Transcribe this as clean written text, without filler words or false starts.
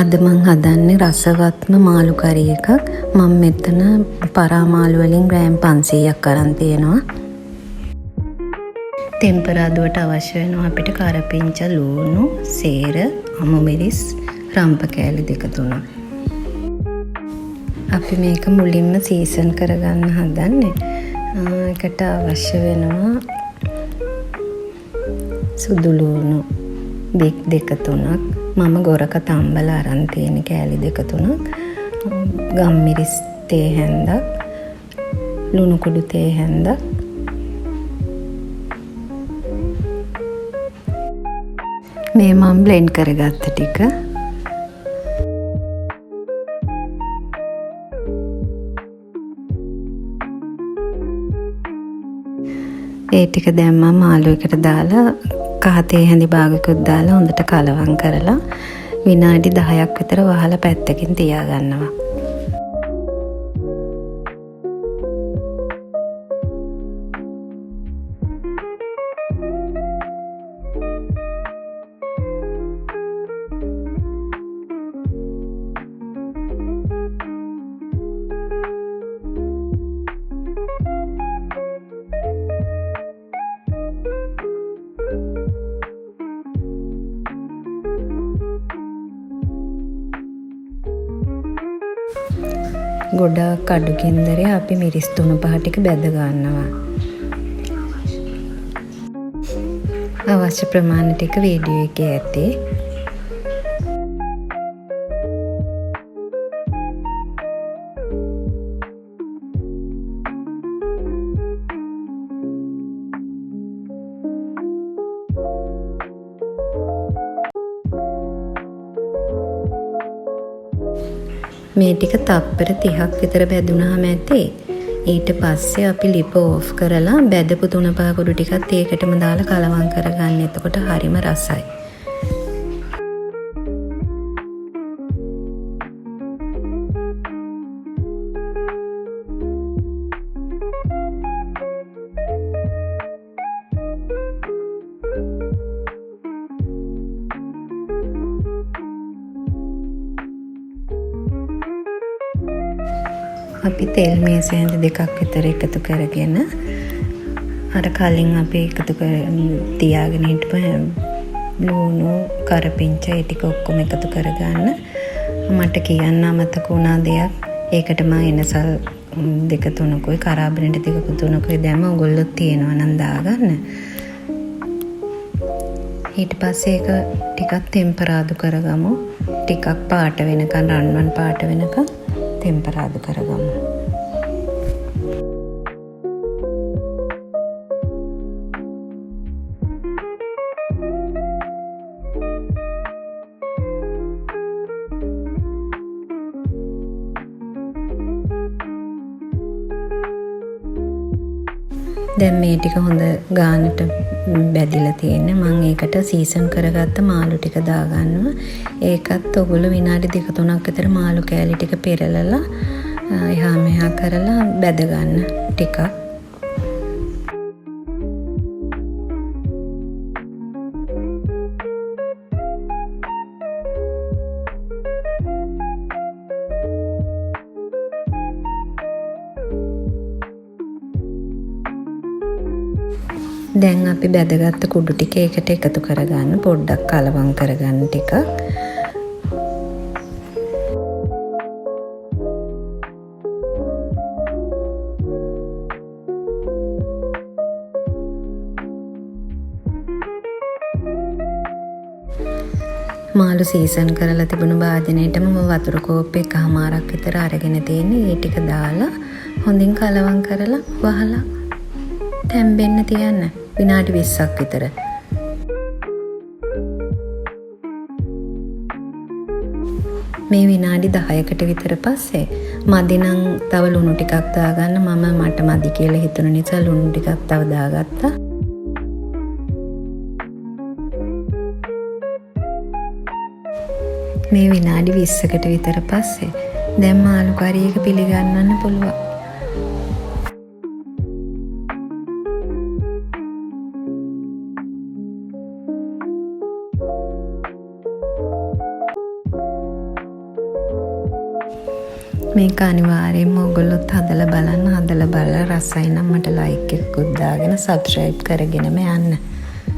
අද මං හදන්නේ රසවත්ම මාළු කරි එකක්. මම මෙතන පරාමාළු වලින් ග්‍රෑම් 500ක් අරන් තියෙනවා. තෙම්පරාදුවට අවශ්‍ය වෙනවා අපිට කරපිංචා, ලූණු, සේර, අමු මිරිස්, රම්ප කෑලි 2-3. අපි මේක මුලින්ම සීසන් කරගන්න හදන්නේ. ඒකට අවශ්‍ය වෙනවා සුදු ලූණු බික් 2-3ක්. මම ගොරක තම්බලා අරන් තියෙන කෑලි 2-3ක්. ගම්මිරිස් තේ හැන්දක්, ලුණු කුඩු තේ හැන්දක්, මේ මම බ්ලෙන්ඩ් කරගත්ත ටික. ඒ ටික දැන් මම මාළු එකට දාලා කහ තේ හැඳි භාගයකුත් දාලා හොඳට කලවම් කරලා විනාඩි 10ක් විතර වහලා පැත්තකින් තියාගන්නවා. ගොඩාක් අඩු ගින්දරේ අපි මිරිස් 3-5 ටික බැද ගන්නවා. අවශ්‍ය ප්‍රමාණ ටික වීඩියෝ එකේ ඇති. මේ ටික තප්පර 30ක් විතර බැදුනහම ඇති. ඊට පස්සේ අපි ලිප ඕෆ් කරලා බැදපු 3-5 කුඩු ටිකත් ඒකටම දාලා කලවම් කරගන්න. එතකොට හරිම රසයි. අපි තෙල් මේස හැඳ 2ක් විතර එකතු කරගෙන අර කලින් අපි එකතු කර තියාගෙන හිටපු ලූණු, කරපිංචා ඒ ටික ඔක්කොම එකතු කරගන්න. මට කියන්න අමතක වුණා දෙයක්. ඒකට මම එනසල් 2-3කුයි කරාබිනේට 2-3කුයි දැම්ම. ඔයගොල්ලෝ තියෙනවා නම් දාගන්න. ඊට පස්සේ ඒක ටිකක් තෙම්පරාදු කරගමු. ටිකක් පාට වෙනකන්, රන්වන් පාට වෙනකන් තෙම්පරාදු කරගමු. දැන් මේ ටික හොඳ ගානට බැදිලා තියෙන්නේ. මම ඒකට සීසන් කරගත්ත මාළු ටික දාගන්නවා. ඒකත් ඔයගොල්ලෝ විනාඩි 2-3ක් විතර මාළු කෑලි ටික පෙරලලා එහා මෙහා කරලා බැද ගන්න ටිකක්. දැන් අපි බැදගත්ත කුඩු ටික ඒකට එකතු කරගන්න. පොඩ්ඩක් කලවම් කරගන්න ටිකක්. මාළු සීසන් කරලා තිබුණු භාජනයටම වතුර කෝප්ප 1/2ක් විතර අරගෙන තියෙන්නේ. ඒ ටික දාලා හොඳින් කලවම් කරලා වහලා තැම්බෙන්න තියන්න විනාඩි 20ක් විතර. මේ විනාඩි 10කට විතර පස්සේ මදි නම් තව ලුණු ටිකක් දාගන්න. මට මදි කියලා හිතුන නිසා ලුණු ටිකක් තව දාගත්තා. මේ විනාඩි 20කට විතර පස්සේ දැන් මාළු කරි එක පිළිගන්නන්න පුළුවන්. මේක අනිවාර්යෙන්ම ඔයගොල්ලොත් හදලා බලන්න. හදලා බලලා රසයි නම් මට ලයික් එකකුත් දාගෙන සබ්ස්ක්‍රයිබ් කරගෙනම යන්න.